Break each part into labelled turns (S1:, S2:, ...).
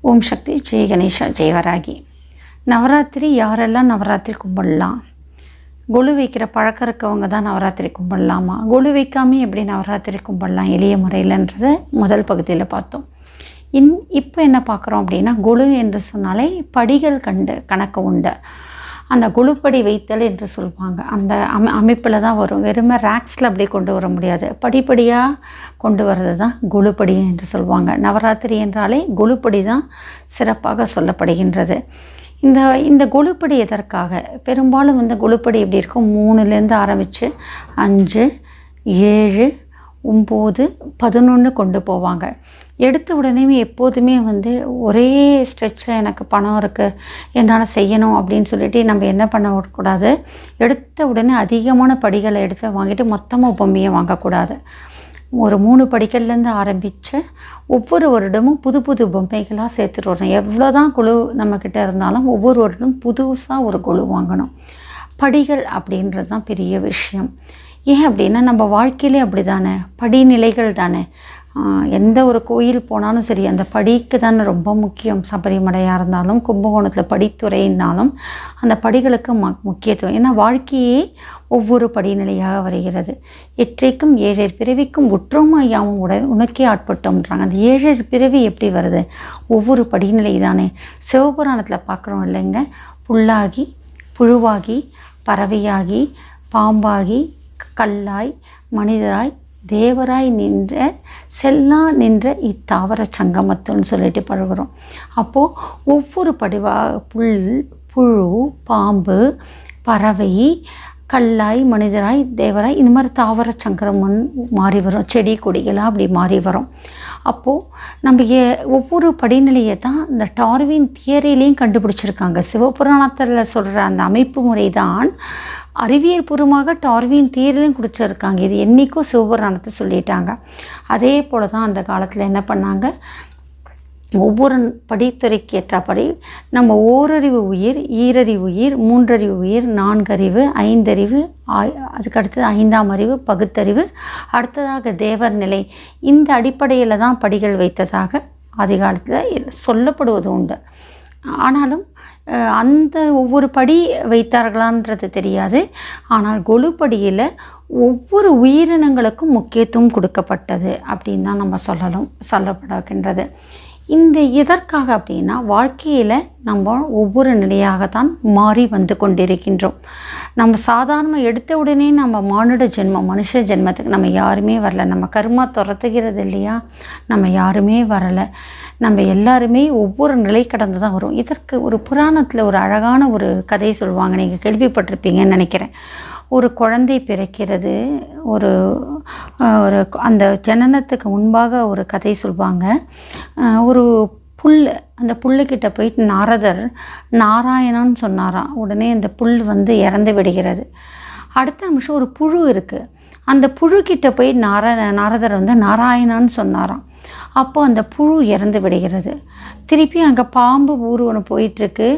S1: ஓம் சக்தி, ஜெய கணேஷா, ஜெயவராகி. நவராத்திரி யாரெல்லாம் நவராத்திரி கும்பிடலாம்? கொலு வைக்கிற பழக்கம் இருக்கவங்க தான் நவராத்திரி கும்பிடலாமா? கொலு வைக்காமல் எப்படி நவராத்திரி கும்பிடலாம் எளிய முறையில்ன்றதை முதல் பகுதியில் பார்த்தோம். இப்போ என்ன பார்க்குறோம் அப்படின்னா, கொலு என்று சொன்னாலே படிகள் கணக்கு உண்டு. அந்த கொலுப்படி வைத்தல் என்று சொல்லுவாங்க. அந்த அமைப்பில் தான் வரும். வெறுமே ரேக்ஸில் அப்படியே கொண்டு வர முடியாது. படிப்படியாக கொண்டு வர்றது தான் கொலுப்படி என்று சொல்லுவாங்க. நவராத்திரி என்றாலே கொலுப்படி தான் சிறப்பாக சொல்லப்படுகின்றது. இந்த கொலுப்படி எதற்காக? பெரும்பாலும் கொலுப்படி எப்படி இருக்கும், 3லேருந்து ஆரம்பித்து 5, 7, 9, 11 கொண்டு போவாங்க. எடுத்த உடனே எப்போதுமே ஒரே ஸ்ட்ரெச்சில் எனக்கு பணம் இருக்குது, என்னால் செய்யணும் அப்படின்னு சொல்லிட்டு நம்ம என்ன பண்ணக்கூடாது, எடுத்த உடனே அதிகமான படிகளை எடுத்து வாங்கிட்டு மொத்தமாக பொம்மையை வாங்கக்கூடாது. ஒரு 3 படிக்கல்லேருந்து ஆரம்பித்து ஒவ்வொரு வருடமும் புது புது பொம்மைகளாக சேர்த்துட்டு வரணும். எவ்வளோ தான் குழு நம்மக்கிட்ட இருந்தாலும் ஒவ்வொரு வருடமும் புதுசாக ஒரு குழு வாங்கணும். படிகள் அப்படின்றது தான் பெரிய விஷயம். ஏன் அப்படின்னா, நம்ம வாழ்க்கையிலே அப்படி தானே, படிநிலைகள் தானே. எந்த ஒரு கோயில் போனாலும் சரி, அந்த படிக்கு தானே ரொம்ப முக்கியம். சபரிமலையாக இருந்தாலும், கும்பகோணத்தில் படித்துறையினாலும் அந்த படிகளுக்கு முக்கியத்துவம். ஏன்னா வாழ்க்கையே ஒவ்வொரு படிநிலையாக வருகிறது. எற்றைக்கும் 7 பிறவிக்கும் உற்றோமாயாவும் உனக்கே ஆட்பட்டோம்ன்றாங்க. அந்த 7 பிறவி எப்படி வருது? ஒவ்வொரு படிநிலை தானே. சிவபுராணத்தில் பார்க்குறோம் இல்லைங்க, புல்லாகி, புழுவாகி, பறவையாகி, பாம்பாகி, கல்லாய், மனிதராய், தேவராய் நின்ற செல்லா நின்ற இத்தாவர சங்கமத்துன்னு சொல்லிட்டு பழகுறோம். அப்போது ஒவ்வொரு புல், புழு, பாம்பு, பறவை, கல்லாய், மனிதராய், தேவராய், இந்த மாதிரி தாவர சங்கரமன் மாறி வரும். செடி கொடிகளாக அப்படி மாறி வரும். அப்போது நம்ம ஒவ்வொரு படிநிலையை தான் இந்த டார்வின் தியரியிலையும் கண்டுபிடிச்சிருக்காங்க. சிவபுராணத்தில் சொல்கிற அந்த அமைப்பு முறை தான் அறிவியல் பூர்வமாக டார்வின் தியரிலையும் குடிச்சிருக்காங்க. இது என்றைக்கோ சிவபுராணத்தை சொல்லிட்டாங்க. அதே போல் தான் அந்த காலத்தில் என்ன பண்ணாங்க, ஒவ்வொரு படித்துறைக்கு ஏற்றபடி நம்ம ஓரறிவு உயிர், ஈரறிவு உயிர், 3 உயிர், 4 அறிவு, 5 அறிவு, அதுக்கடுத்தது 5ஆம் அறிவு, பகுத்தறிவு, அடுத்ததாக தேவர் நிலை, இந்த அடிப்படையில் தான் படிகள் வைத்ததாக அதிகாலத்தில் சொல்லப்படுவது உண்டு. ஆனாலும் அந்த ஒவ்வொரு படி வைத்தார்களான்றது தெரியாது. ஆனால் கொலுப்படியில் ஒவ்வொரு உயிரினங்களுக்கும் முக்கியத்துவம் கொடுக்கப்பட்டது அப்படின்னு தான் நம்ம சொல்லப்படுகின்றது. எதற்காக அப்படின்னா, வாழ்க்கையில் நம்ம ஒவ்வொரு நிலையாகத்தான் மாறி வந்து கொண்டிருக்கின்றோம். நம்ம சாதாரண எடுத்த உடனே நம்ம மானுட ஜென்மம், மனுஷ ஜென்மத்துக்கு நம்ம யாருமே வரலை. நம்ம கர்மா துரத்துகிறது இல்லையா, நம்ம யாருமே வரலை. நம்ம எல்லாருமே ஒவ்வொரு நிலை கடந்து தான் வரும். இதற்கு ஒரு புராணத்தில் ஒரு அழகான ஒரு கதை சொல்லுவாங்க, நீங்கள் கேள்விப்பட்டிருப்பீங்கன்னு நினைக்கிறேன். ஒரு குழந்தை பிறக்கிறது. ஒரு அந்த ஜனனத்துக்கு முன்பாக ஒரு கதை சொல்லுவாங்க. ஒரு அந்த புல்லுக்கிட்ட போயிட்டு நாரதர் நாராயணான்னு சொன்னாராம். உடனே அந்த புல் இறந்து விடுகிறது. அடுத்த நிமிஷம் ஒரு புழு இருக்குது. அந்த புழுக்கிட்ட போய் நாரதர் நாராயணான்னு சொன்னாராம். அப்போ அந்த புழு இறந்து விடுகிறது. திருப்பி அங்கே பாம்பு ஒன்று போயிட்டுருக்கு.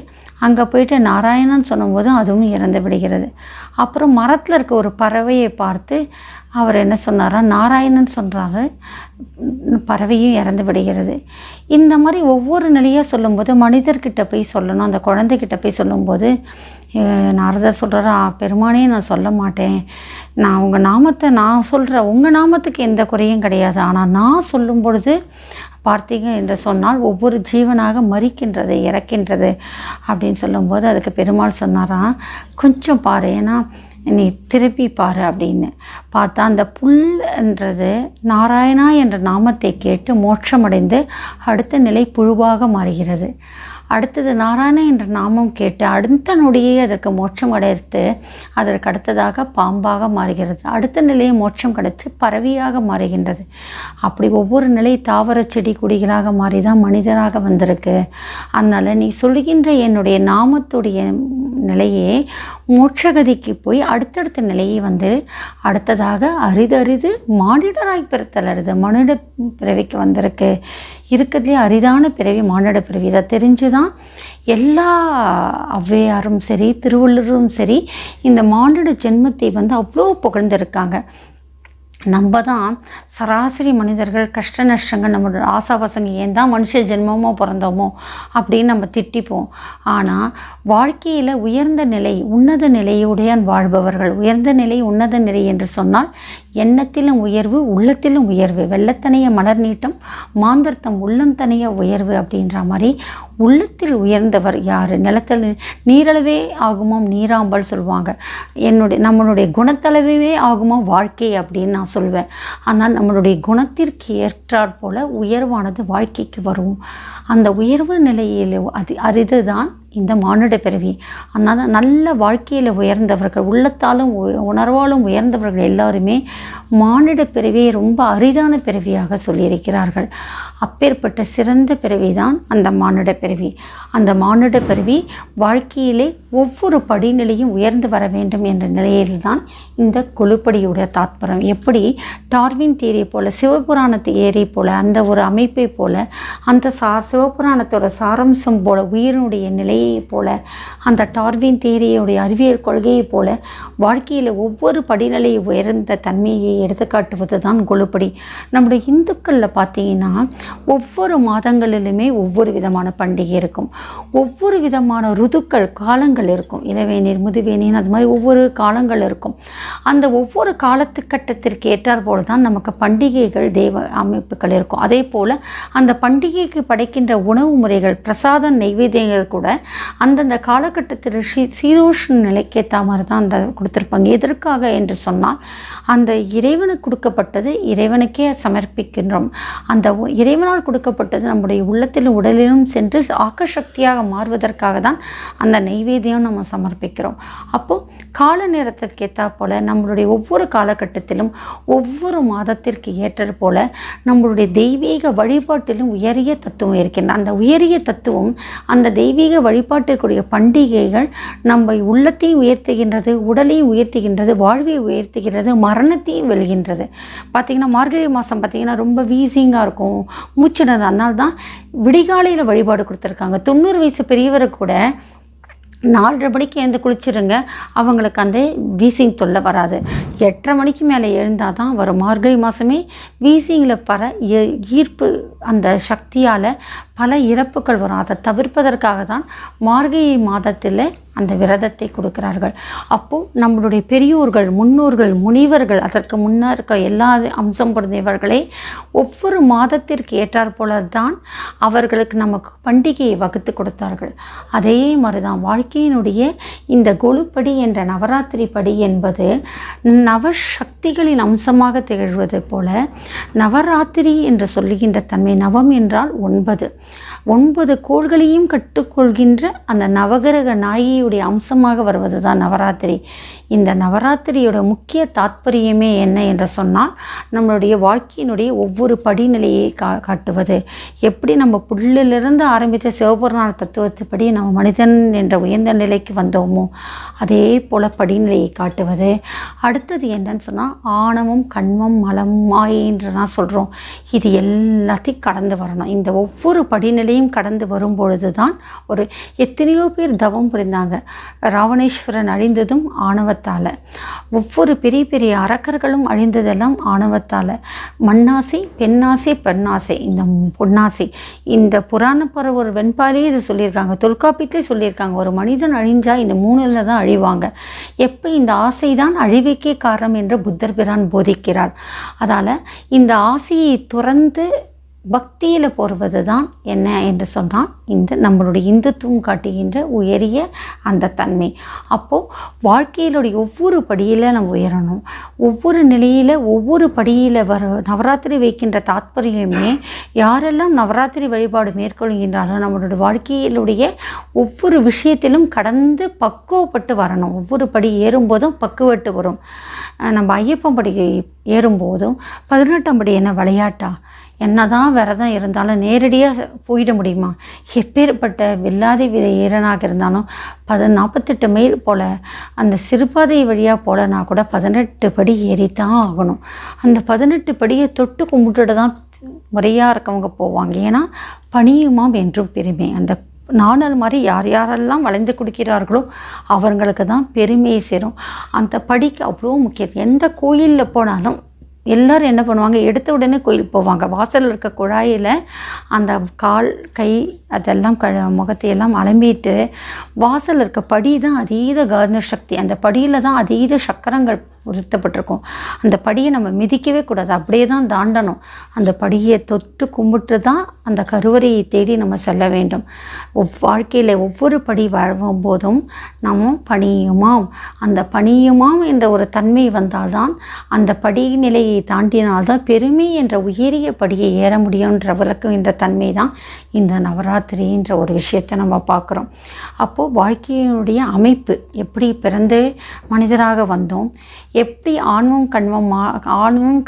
S1: அங்கே போயிட்டு நாராயணான்னு சொன்னும்போது அதுவும் இறந்து விடுகிறது. அப்புறம் மரத்தில் இருக்க ஒரு பறவையை பார்த்து அவர் என்ன சொன்னாரா, நாராயணன் சொல்கிறாரு, பறவையும் இறந்து விடுகிறது. இந்த மாதிரி ஒவ்வொரு நிலையாக சொல்லும்போது மனிதர்கிட்ட போய் சொல்லணும். அந்த குழந்தைகிட்ட போய் சொல்லும்போது நாரதர் சொல்கிறாரா, பெருமானே நான் சொல்ல மாட்டேன், நான் உங்கள் நாமத்தை நான் சொல்கிறேன், உங்கள் நாமத்துக்கு எந்த குறையும் கிடையாது. ஆனால் நான் சொல்லும் பொழுது பார்த்தீங்க என்று சொன்னால் ஒவ்வொரு ஜீவனாக மரிக்கின்றது, இறக்கின்றது அப்படின்னு சொல்லும்போது அதுக்கு பெருமாள் சொன்னாராம், கொஞ்சம் பாரு, ஏன்னா நீ திருப்பி பாரு அப்படின்னு. பார்த்தா அந்த புல்ன்றது நாராயணா என்ற நாமத்தை கேட்டு மோட்சமடைந்து அடுத்த நிலை புழுவாக மாறுகிறது. அடுத்தது நாராயண என்ற நாமம் கேட்டு அடுத்த நொடியே அதற்கு மோட்சம் கிடைத்து அதற்கு அடுத்ததாக பாம்பாக மாறுகிறது. அடுத்த நிலையை மோட்சம் கிடைச்சி பறவையாக மாறுகின்றது. அப்படி ஒவ்வொரு நிலை தாவர செடி கொடிகளாக மாறி தான் மனிதனாக வந்திருக்கு. அதனால் நீ சொல்கின்ற என்னுடைய நாமத்துடைய நிலையே மோட்சகதிக்கு போய் அடுத்தடுத்த நிலையை அடுத்ததாக அரிது மானிடராய் பிறத்தல் அரிது. மனித பிறவிக்கு வந்திருக்கு. இருக்கிறதுலே அரிதான பிறவி மானிட பிறவி. இதை தெரிஞ்சு தான் எல்லா ஔவையாரும் சரி, திருவள்ளுவரும் சரி, இந்த மானிட ஜென்மத்தை அவ்வளோ புகழ்ந்திருக்காங்க. நம்ம தான் சராசரி மனிதர்கள் கஷ்ட நஷ்டங்கள் நம்மளோட ஆசாபாசங்க ஏன் தான் மனுஷ ஜென்மமோ பிறந்தோமோ அப்படின்னு நம்ம திட்டிப்போம். ஆனால் வாழ்க்கையில் உயர்ந்த நிலை உன்னத நிலையுடன் வாழ்பவர்கள், உயர்ந்த நிலை உன்னத நிலை என்று சொன்னால் எண்ணத்திலும் உயர்வு உள்ளத்திலும் உயர்வு, வெள்ளத்தனைய மலர் நீட்டம் மாந்தர்த்தம் உள்ளந்தனைய உயர்வு அப்படின்ற மாதிரி உள்ளத்தில் உயர்ந்தவர் யார்? நிலத்தில் நீரளவே ஆகுமாம் நீராம்பல் சொல்லுவாங்க. நம்மளுடைய குணத்தளவே ஆகுமா வாழ்க்கை அப்படின்னு நான் சொல்வேன். ஆனால் நம்மளுடைய குணத்திற்கு ஏற்றாற் போல உயர்வானது வாழ்க்கைக்கு வரும். அந்த உயர்வு நிலையில் அரிது தான் இந்த மானுட பிறவி. அதனால் நல்ல வாழ்க்கையில் உயர்ந்தவர்கள், உள்ளத்தாலும் உணர்வாலும் உயர்ந்தவர்கள் எல்லாருமே மானிட பிறவியை ரொம்ப அரிதான பிறவியாக சொல்லியிருக்கிறார்கள். அப்பேற்பட்ட சிறந்த பிறவி தான் அந்த மானுட பிறவி. அந்த மானுட பிறவி வாழ்க்கையிலே ஒவ்வொரு படிநிலையும் உயர்ந்து வர வேண்டும் என்ற நிலையில்தான் இந்த கொழுப்படியுடைய தாத்பரம். எப்படி டார்வின் தியரி போல், சிவபுராண தியரி போல், அந்த ஒரு அமைப்பை போல், அந்த சிவபுராணத்தோட சாரம்சம் போல், உயிரினுடைய நிலையை போல், அந்த டார்வின் தியரியுடைய அறிவியல் கொள்கையை போல் வாழ்க்கையில் ஒவ்வொரு படிநிலை உயர்ந்த தன்மையை எடுத்துக்காட்டுவது தான் கொழுப்படி. நம்முடைய இந்துக்களில் பார்த்தீங்கன்னா ஒவ்வொரு மாதங்களிலுமே ஒவ்வொரு விதமான பண்டிகை இருக்கும், ஒவ்வொரு விதமான ருதுக்கள் காலங்கள் இருக்கும். இளவேநீர் முதுவேநீர் அது மாதிரி ஒவ்வொரு காலங்கள் இருக்கும். அந்த ஒவ்வொரு காலத்துக்கட்டத்திற்கு ஏற்றார் போல தான் நமக்கு பண்டிகைகள் தெய்வ அமைப்புகள் இருக்கும். அதே போல் அந்த பண்டிகைக்கு படைக்கின்ற உணவு முறைகள் பிரசாத நைவேத்தியங்கள் கூட அந்தந்த காலகட்டத்தில் சீதோஷ்ண நிலைக்கேற்ற மாதிரி தான் அந்த கொடுத்துருப்பாங்க. எதற்காக என்று சொன்னால் அந்த இறைவனுக்கு கொடுக்கப்பட்டது இறைவனுக்கே சமர்ப்பிக்கின்றோம். அந்த இறைவனால் கொடுக்கப்பட்டது நம்முடைய உள்ளத்திலும் உடலிலும் சென்று ஆக்கசக்தியாக மாறுவதற்காக தான் அந்த நைவேத்தியம் நம்ம சமர்ப்பிக்கிறோம். அப்போது கால நேரத்திற்கு ஏற்றா போல் நம்மளுடைய ஒவ்வொரு காலகட்டத்திலும் ஒவ்வொரு மாதத்திற்கு ஏற்ற போல் நம்மளுடைய தெய்வீக வழிபாட்டிலும் உயரிய தத்துவம் இருக்கின்ற அந்த உயரிய தத்துவம் அந்த தெய்வீக வழிபாட்டிற்குரிய பண்டிகைகள் நம்ம உள்ளத்தையும் உயர்த்துகின்றது, உடலையும் உயர்த்துகின்றது, வாழ்வை உயர்த்துகிறது, மரணத்தையும் வெல்கின்றது. பார்த்திங்கன்னா மார்கழி மாதம் பார்த்திங்கன்னா ரொம்ப வீசிங்காக இருக்கும், மூச்சுனது. அதனால தான் விடிகாலையில் வழிபாடு கொடுத்துருக்காங்க. 90 வயசு பெரியவரை கூட 4:30 மணிக்கு எழுந்து குளிச்சிருங்க, அவங்களுக்கு அந்த வீசிங் தொல்லை வராது. 8:30 மணிக்கு மேலே எழுந்தால் தான் வரும். மார்கழி மாதமே வீசிங்கில் ஈர்ப்பு அந்த சக்தியால் பல இறப்புகள் வரும். அதை தவிர்ப்பதற்காக தான் மார்கழி மாதத்தில் அந்த விரதத்தை கொடுக்கிறார்கள். அப்போது நம்மளுடைய பெரியோர்கள், முன்னோர்கள், முனிவர்கள், அதற்கு முன்னர் இருக்க எல்லா அம்சம் பொருந்தியவர்களே ஒவ்வொரு மாதத்திற்கு ஏற்றார் போல தான் அவர்களுக்கு நமக்கு பண்டிகையை வகுத்து கொடுத்தார்கள். அதே மாதிரி தான் வாழ்க்கையினுடைய இந்த கொழுப்படி என்ற நவராத்திரி படி என்பது நவசக்திகளின் அம்சமாக திகழ்வது போல நவராத்திரி என்று சொல்லுகின்ற தன்மை. நவம் என்றால் 9 கோள்களையும் கற்றுக்கொள்கின்ற அந்த நவகிரக நாயகியுடைய அம்சமாக வருவது தான் நவராத்திரி. இந்த நவராத்திரியோட முக்கிய தாத்பரியமே என்ன என்று சொன்னால் நம்மளுடைய வாழ்க்கையினுடைய ஒவ்வொரு படிநிலையை காட்டுவது. எப்படி நம்ம புல்லிலிருந்து ஆரம்பித்த சிவபுராண தத்துவத்தைப்படி நம்ம மனிதன் என்ற உயர்ந்த நிலைக்கு வந்தோமோ அதே போல் படிநிலையை காட்டுவது. அடுத்தது என்னன்னு சொன்னால் ஆணவம், கண்மம், மலம், மாயை என்று நான் சொல்கிறோம். இது எல்லாத்தையும் கடந்து வரணும். இந்த ஒவ்வொரு படிநிலையும் கடந்து வரும்பொழுது தான் எத்தனையோ பேர் தவம் புரிந்தாங்க. ராவணேஸ்வரன் அழிந்ததும் ஆணவத்தால், ஒவ்வொரு பெரிய பெரிய அரக்கர்களும் அழிந்ததெல்லாம் ஆணவத்தால். மண்ணாசை, பெண்ணாசை, பெண்ணாசை, இந்த பொன்னாசை. இந்த புராண பர ஒரு வெண்பாலே இது சொல்லியிருக்காங்க, தொல்காப்பியத்திலே சொல்லியிருக்காங்க. ஒரு மனிதன் அழிஞ்சால் இந்த 3ல் தான் அழிவாங்க. எப்போ இந்த ஆசை தான் அழிவுக்கே காரணம் என்று புத்தர் பிரான் போதிக்கிறார். அதால் இந்த ஆசையை துறந்து பக்தியில் போடுவது தான் என்ன என்று சொன்னால் இந்த நம்மளுடைய இந்துத்துவம் காட்டுகின்ற உயரிய அந்த தன்மை. அப்போது வாழ்க்கையிலுடைய ஒவ்வொரு படியில் நம்ம உயரணும். ஒவ்வொரு நிலையில் ஒவ்வொரு படியில் நவராத்திரி வைக்கின்ற தாத்பரியமே யாரெல்லாம் நவராத்திரி வழிபாடு மேற்கொள்கின்றாலும் நம்மளுடைய வாழ்க்கையிலுடைய ஒவ்வொரு விஷயத்திலும் கடந்து பக்குவப்பட்டு வரணும். ஒவ்வொரு படி ஏறும்போதும் பக்குவட்டு வரும். நம்ம ஐயப்பன் படி ஏறும்போதும் 18ஆம் படி என்ன விளையாட்டா? என்ன தான் விரதம் இருந்தாலும் நேரடியாக போயிட முடியுமா? எப்பேற்பட்ட வெள்ளாதி ஈரனாக இருந்தாலும் 48 மைல் போல் அந்த சிறுபாதை வழியாக போலனா கூட 18 படி ஏறித்தான் ஆகணும். அந்த 18 படியை தொட்டு கும்பிட்டுட்டு தான் முறையாக இருக்கவங்க போவாங்க. ஏன்னா பணியுமாம் என்றும் பெருமை. அந்த நாணல் மாதிரி யாரெல்லாம் வளைந்து கொடுக்கிறார்களோ அவங்களுக்கு தான் பெருமையை சேரும். அந்த படிக்கு அவ்வளோ முக்கியம். எந்த கோயிலில் போனாலும் எல்லோரும் என்ன பண்ணுவாங்க, எடுத்த உடனே கோயிலுக்கு போவாங்க. வாசலில் இருக்க குழாயில் அந்த கால் கை அதெல்லாம் முகத்தையெல்லாம் அலம்பிட்டு வாசலில் இருக்க படி தான் அதீத காந்த சக்தி. அந்த படியில் தான் அதீத சக்கரங்கள் உறுத்தப்பட்டிருக்கும். அந்த படியை நம்ம மிதிக்கவே கூடாது, அப்படியே தான் தாண்டணும். அந்த படியை தொட்டு கும்பிட்டு தான் அந்த கருவறையை தேடி நம்ம செல்ல வேண்டும். வாழ்க்கையில் ஒவ்வொரு படி வரும்போதும் நம்ம பணியுமாம், அந்த பணியுமாம் என்ற ஒரு தன்மை வந்தால்தான், அந்த படி நிலையை தாண்டினால்தான் பெருமை என்ற உயரிய படியை ஏற முடியும்ன்ற விளக்குகின்ற தன்மை தான் இந்த நவராத்திரின்ற ஒரு விஷயத்தை நம்ம பார்க்குறோம். அப்போது வாழ்க்கையினுடைய அமைப்பு, எப்படி பிறந்து மனிதராக வந்தோம், எப்படி ஆணவம்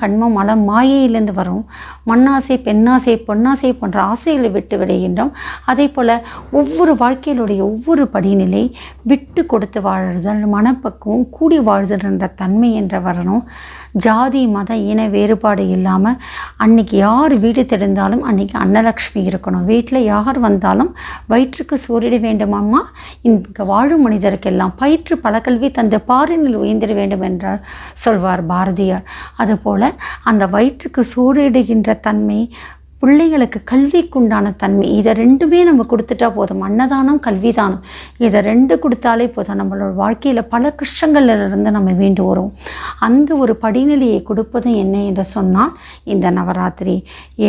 S1: கண்மம் மலம் மாயையிலேருந்து வரும், மண்ணாசை பெண்ணாசை பொன்னாசை போன்ற ஆசைகளை விட்டு விடுகின்றோம். அதே போல் ஒவ்வொரு வாழ்க்கையிலுடைய ஒவ்வொரு படிநிலை விட்டு கொடுத்து வாழுதல், மனப்பக்குவம், கூடி வாழ்தல் என்ற தன்மை என்ற வரணும். ஜாதி மத இன வேறுபாடு இல்லாமல் அன்றைக்கி யார் வீடு தெரிந்தாலும் அன்றைக்கி அன்னலக்ஷ்மி இருக்கணும். வீட்டில் யார் வந்தாலும் வயிற்றுக்கு சோறிட வேண்டுமாம்மா, இங்கே வாழும் மனிதருக்கெல்லாம் பயிற்று பலகல்வி தந்து பாரினில் உயர்ந்திட வேண்டும் என்றார் சொல்வார் பாரதியார். அதுபோல் அந்த வயிற்றுக்கு சோறிடுகின்ற தன்மை, பிள்ளைகளுக்கு கல்விக்குண்டான தன்மை, இதை ரெண்டுமே நம்ம கொடுத்துட்டா போதும். அன்னதானம் கல்விதானம் இதை ரெண்டு கொடுத்தாலே போதும். நம்மளோட வாழ்க்கையில் பல கஷ்டங்களிலிருந்து நம்ம மீண்டு வரும். அந்த ஒரு படிநிலையை கொடுப்பதும் என்ன என்று சொன்னால் இந்த நவராத்திரி.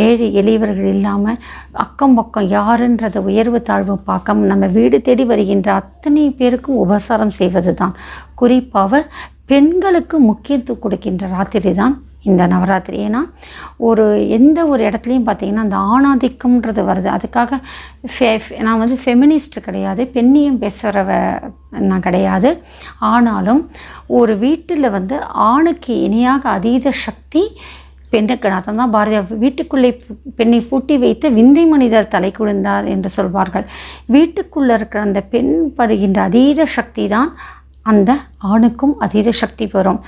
S1: ஏழை எளியவர்கள் இல்லாமல் அக்கம் பக்கம் யாருன்றதை உயர்வு தாழ்வு பார்க்காம நம்ம வீடு தேடி வருகின்ற அத்தனை பேருக்கும் உபசாரம் செய்வது தான். குறிப்பாக பெண்களுக்கு முக்கியத்துவம் கொடுக்கின்ற ராத்திரி தான் இந்த நவராத்திரி. ஏன்னா எந்த ஒரு இடத்துலையும் பார்த்திங்கன்னா அந்த ஆணாதிக்கம்ன்றது வருது. அதுக்காக நான் ஃபெமினிஸ்ட் கிடையாது, பெண்ணியம் பேசுகிறவ நான் கிடையாது. ஆனாலும் ஒரு வீட்டில் ஆணுக்கு இணையாக அதீத சக்தி பெண்ணுக்கு. அதை தான் பாரதியார் வீட்டுக்குள்ளே பெண்ணை பூட்டி வைத்து விந்தை மனிதர் தலை குழுந்தார் என்று சொல்வார்கள். வீட்டுக்குள்ளே இருக்கிற அந்த பெண் படுகின்ற அதீத சக்தி தான் அந்த ஆணுக்கும் அதீத சக்தி வரும்.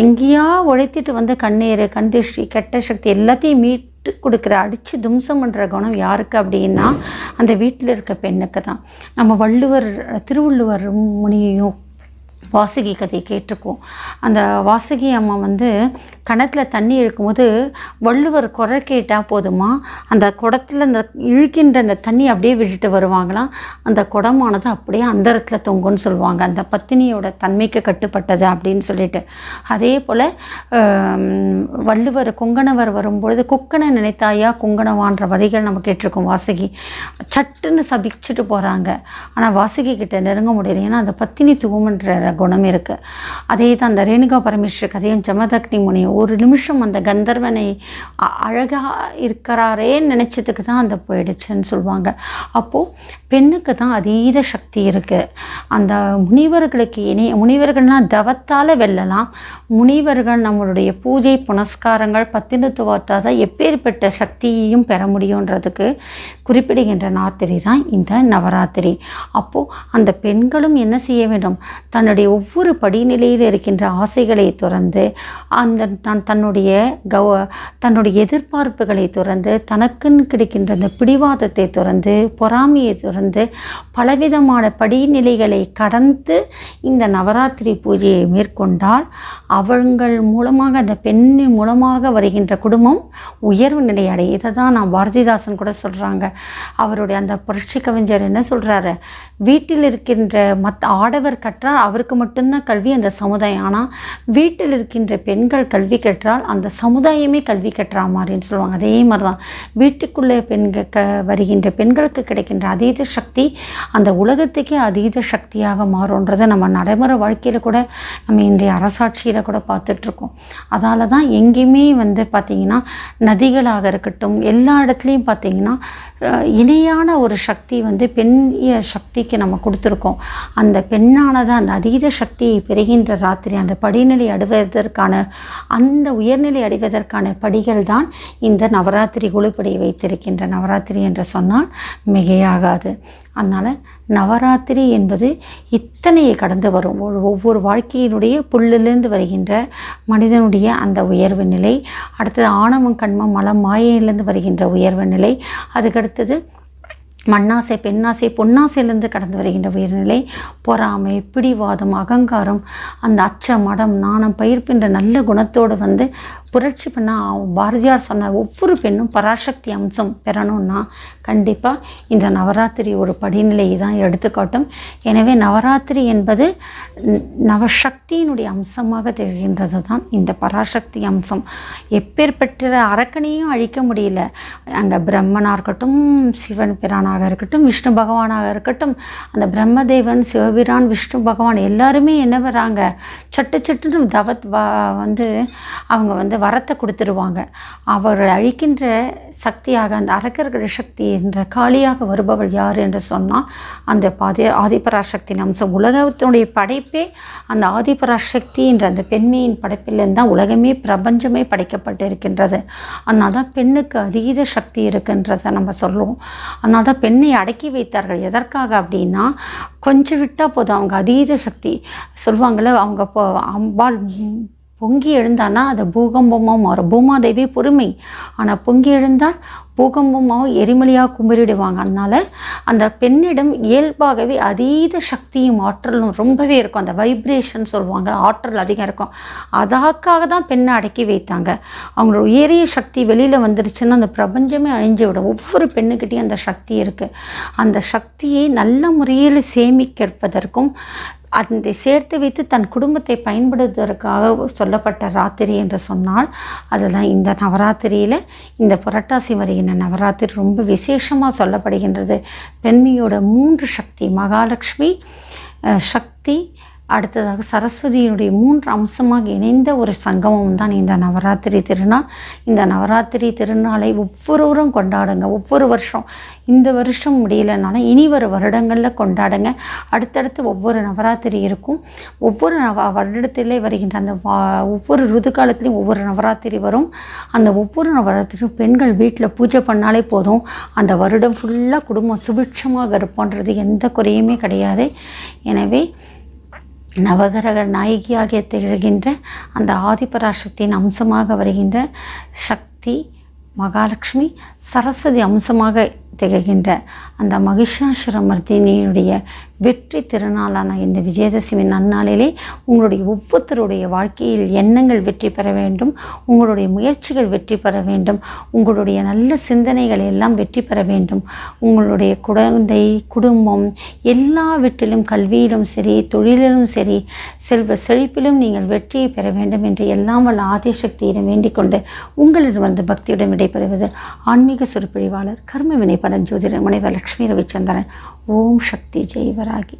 S1: எங்கேயா உழைத்திட்டு கண்ணீர், கண் திருஷ்டி, கெட்ட சக்தி எல்லாத்தையும் மீட்டு கொடுக்குற, அடித்து தும்சம் பண்ணுற குணம் யாருக்கு அப்படின்னா அந்த வீட்டில் இருக்க பெண்ணுக்கு தான். நம்ம திருவள்ளுவர் முனியையும் வாசுகி கதையை கேட்டிருக்கோம். அந்த வாசுகி அம்மா கிணத்துல தண்ணி இழுக்கும்போது வள்ளுவர் குறை கேட்டால் போதுமா, அந்த குடத்தில் அந்த இழுக்கின்ற அந்த தண்ணி அப்படியே விட்டுட்டு வருவாங்களாம். அந்த குடமானது அப்படியே அந்தரத்தில் தொங்குன்னு சொல்லுவாங்க. அந்த பத்தினியோட தன்மைக்கு கட்டுப்பட்டது அப்படின்னு சொல்லிட்டு. அதே போல் வள்ளுவர் கொங்கணவர் வரும்பொழுது குக்கனை நினைத்தாயா குங்கணவான்ற வரிகள் நம்ம கேட்டிருக்கோம். வாசுகி சட்டுன்னு சபிச்சுட்டு போகிறாங்க. ஆனால் வாசுகி கிட்ட நெருங்க முடியல, ஏன்னா அந்த பத்தினி துவம்ன்ற குணம் இருக்குது. அதே தான் அந்த ரேணுகா பரமேஸ்வரர் கதையும் ஜமதக்னி முனி ஒரு நிமிஷம் அந்த கந்தர்வனை அழகாக இருக்கிறாரேன்னு நினச்சதுக்கு தான் அந்த போயிடுச்சுன்னு சொல்லுவாங்க. அப்போது பெண்ணுக்கு தான் அதீத சக்தி இருக்குது. அந்த முனிவர்களுக்கு முனிவர்கள்னால் தவத்தால் வெல்லலாம். முனிவர்கள் நம்மளுடைய பூஜை புனஸ்காரங்கள் பத்தினத்துவத்தால் தான் எப்பேற்பட்ட சக்தியையும் பெற முடியுன்றதுக்கு குறிப்பிடுகின்ற ராத்திரி தான் இந்த நவராத்திரி. அப்போது அந்த பெண்களும் என்ன செய்ய வேண்டும், தன்னுடைய ஒவ்வொரு படிநிலையில் இருக்கின்ற ஆசைகளை துறந்து தன்னுடைய எதிர்பார்ப்புகளை துறந்து தனக்குன்னு கிடைக்கின்ற அந்த பிடிவாதத்தை துறந்து பொறாமையை துறந்து பலவிதமான படிநிலைகளை கடந்து இந்த நவராத்திரி பூஜையை மேற்கொண்டால் அவங்கள் மூலமாக அந்த பெண்ணின் மூலமாக வருகின்ற குடும்பம் உயர்வு நிலை அடையும். இதை தான் நான் பாரதிதாசன் கூட சொல்கிறாங்க. அவருடைய அந்த புரட்சி கவிஞர் என்ன சொல்கிறாரு, வீட்டில் இருக்கின்ற ஆடவர் கற்றால் அவருக்கு மட்டும்தான் கல்வி, அந்த சமுதாயம். ஆனால் வீட்டில் இருக்கின்ற பெண்கள் கல்வி கற்றால் அந்த சமுதாயமே கல்வி கற்றா மாதிரின்னு சொல்லுவாங்க. அதே மாதிரி தான் வீட்டுக்குள்ளே வருகின்ற பெண்களுக்கு கிடைக்கின்ற அதீத சக்தி அந்த உலகத்துக்கே அதீத சக்தியாக மாறுன்றதை நம்ம நடைமுறை வாழ்க்கையில் கூட நம்ம இன்றைய அரசாட்சியில் கூட பார்த்துட்ருக்கோம். அதால் தான் எங்கேயுமே பார்த்திங்கன்னா நதிகளாக இருக்கட்டும் எல்லா இடத்துலையும் பார்த்திங்கன்னா இணையான ஒரு சக்தி பெண்ணிய சக்திக்கு நம்ம கொடுத்துருக்கோம். அந்த பெண்ணானது அந்த அதீத சக்தியை பெறுகின்ற ராத்திரி அந்த படிநிலை அடைவதற்கான அந்த உயர்நிலை அடைவதற்கான படிகள் தான் இந்த நவராத்திரி குழுப்படி வைத்திருக்கின்ற நவராத்திரி என்று சொன்னால் மிகையாகாது. அதனால் நவராத்திரி என்பது இத்தனையை கடந்து வரும். ஒவ்வொரு வாழ்க்கையினுடைய புல்லிலிருந்து வருகின்ற மனிதனுடைய அந்த உயர்வு நிலை, அடுத்தது ஆணவம் கண்மம் மலம் மாயையிலிருந்து வருகின்ற உயர்வு நிலை, அதுக்கடுத்தது மண்ணாசை, பெண்ணாசை, பொன்னாசையிலிருந்து கடந்து வருகின்ற உயர்நிலை, பொறாமை, பிடிவாதம், அகங்காரம், அந்த அச்ச, மடம், நாணம், பயிர்ப்பின்ற நல்ல குணத்தோடு வந்து புரட்சி பண்ண பாரதியார் சொன்ன ஒவ்வொரு பெண்ணும் பராசக்தி அம்சம் பெறணும்னா கண்டிப்பாக இந்த நவராத்திரி ஒரு படிநிலையை தான் எடுத்துக்காட்டும். எனவே நவராத்திரி என்பது நவசக்தியினுடைய அம்சமாக திகழ்கின்றது தான் இந்த பராசக்தி அம்சம். எப்பேற்பட்ட அரக்கனையும் அழிக்க முடியல. அங்கே பிரம்மனாக இருக்கட்டும், சிவன் பிரானாக இருக்கட்டும், விஷ்ணு பகவானாக இருக்கட்டும், அந்த பிரம்மதேவன், சிவபிரான், விஷ்ணு பகவான் எல்லாருமே என்ன வராங்க, சட்டுன்னு வந்து அவங்க வந்து வரத்தை கொடுத்துருவாங்க. அவர்கள் அழிக்கின்ற சக்தியாக அந்த அரக்கர்கள் சக்தி என்ற காளியாக வருபவள் யார் என்று சொன்னால் அந்த ஆதிபராசக்தியின் அம்சம். உலகத்தினுடைய படைப்பே அந்த ஆதிபராசக்தி என்ற அந்த பெண்மையின் படைப்பிலிருந்து தான் உலகமே பிரபஞ்சமே படைக்கப்பட்டு இருக்கின்றது. அதனால தான் பெண்ணுக்கு அதீத சக்தி இருக்குன்றதை நம்ம சொல்லுவோம். அதனால தான் பெண்ணை அடக்கி வைத்தார்கள். எதற்காக அப்படின்னா, கொஞ்சம் விட்டால் போதும் அவங்க அதீத சக்தி சொல்லுவாங்களே, அவங்க அம்பாள் பொங்கி எழுந்தான்னா அது பூகம்பமாக மாறும். பூமாதேவி பொறுமை, ஆனால் பொங்கி எழுந்தால் பூகம்பமாக எரிமலையாக கும்பிடுவாங்க. அதனால் அந்த பெண்ணிடம் இயல்பாகவே அதீத சக்தியும் ஆற்றலும் ரொம்பவே இருக்கும். அந்த வைப்ரேஷன் சொல்லுவாங்க, ஆற்றல் அதிகம் இருக்கும். அதற்காக தான் பெண்ணை அடக்கி வைத்தாங்க. அவங்களோட உயரிய சக்தி வெளியில் வந்துருச்சுன்னா அந்த பிரபஞ்சமே அழிஞ்சு விடும். ஒவ்வொரு பெண்ணுக்கிட்டையும் அந்த சக்தி இருக்குது. அந்த சக்தியை நல்ல முறையில் சேமிக்கிறதற்கும் அதை சேர்த்து வைத்து தன் குடும்பத்தை பயன்படுத்துவதற்காக சொல்லப்பட்ட ராத்திரி என்று சொன்னால் அதுதான் இந்த நவராத்திரியில். இந்த புரட்டாசி வருகின்ற நவராத்திரி ரொம்ப விசேஷமாக சொல்லப்படுகின்றது. பெண்மையோட 3 சக்தி, மகாலட்சுமி சக்தி, அடுத்ததாக சரஸ்வதியினுடைய 3 அம்சமாக இணைந்த ஒரு சங்கமம் தான் இந்த நவராத்திரி திருநாள். இந்த நவராத்திரி திருநாளை ஒவ்வொருவரும் கொண்டாடுங்க. ஒவ்வொரு வருஷம், இந்த வருஷம் முடியலைனாலும் இனி வர வருடங்களில் கொண்டாடுங்க. அடுத்தடுத்து ஒவ்வொரு நவராத்திரி இருக்கும். ஒவ்வொரு வருடத்திலே வருகின்ற அந்த ஒவ்வொரு ருது காலத்துலேயும் ஒவ்வொரு நவராத்திரி வரும். அந்த ஒவ்வொரு நவராத்திரியும் பெண்கள் வீட்டில் பூஜை பண்ணாலே போதும், அந்த வருடம் ஃபுல்லாக குடும்பம் சுபிட்சமாக இருப்போன்றது எந்த குறையுமே கிடையாது. எனவே நவகிரக நாயகியாக திகழ்கின்ற அந்த ஆதிபராசக்தியின் அம்சமாக வருகின்ற சக்தி மகாலட்சுமி, சரஸ்வதி அம்சமாக திகழ்கின்ற அந்த மகிஷாசுரமர்த்தினியுடைய வெற்றி திருநாளான இந்த விஜயதசமி நன்னாளிலே உங்களுடைய ஒவ்வொருத்தருடைய வாழ்க்கையில் எண்ணங்கள் வெற்றி பெற வேண்டும், உங்களுடைய முயற்சிகள் வெற்றி பெற வேண்டும், உங்களுடைய நல்ல சிந்தனைகள் எல்லாம் வெற்றி பெற வேண்டும். உங்களுடைய குழந்தை, குடும்பம் எல்லாவற்றிலும், கல்வியிலும் சரி, தொழிலிலும் சரி, செல்வ செழிப்பிலும் நீங்கள் வெற்றியை பெற வேண்டும் என்று எல்லாம் வல்ல ஆதிசக்தியிடம் வேண்டிக் கொண்டு உங்களிடம் வந்து பக்தியுடன் விடைபெறுவது ஆன்மீக சொற்பொழிவாளர் கர்ம வினை பரஞ்சோதிடர் முனைவர் லட்சுமி ரவிச்சந்திரன். ஓம் சக்தி ஜெய் வராகி.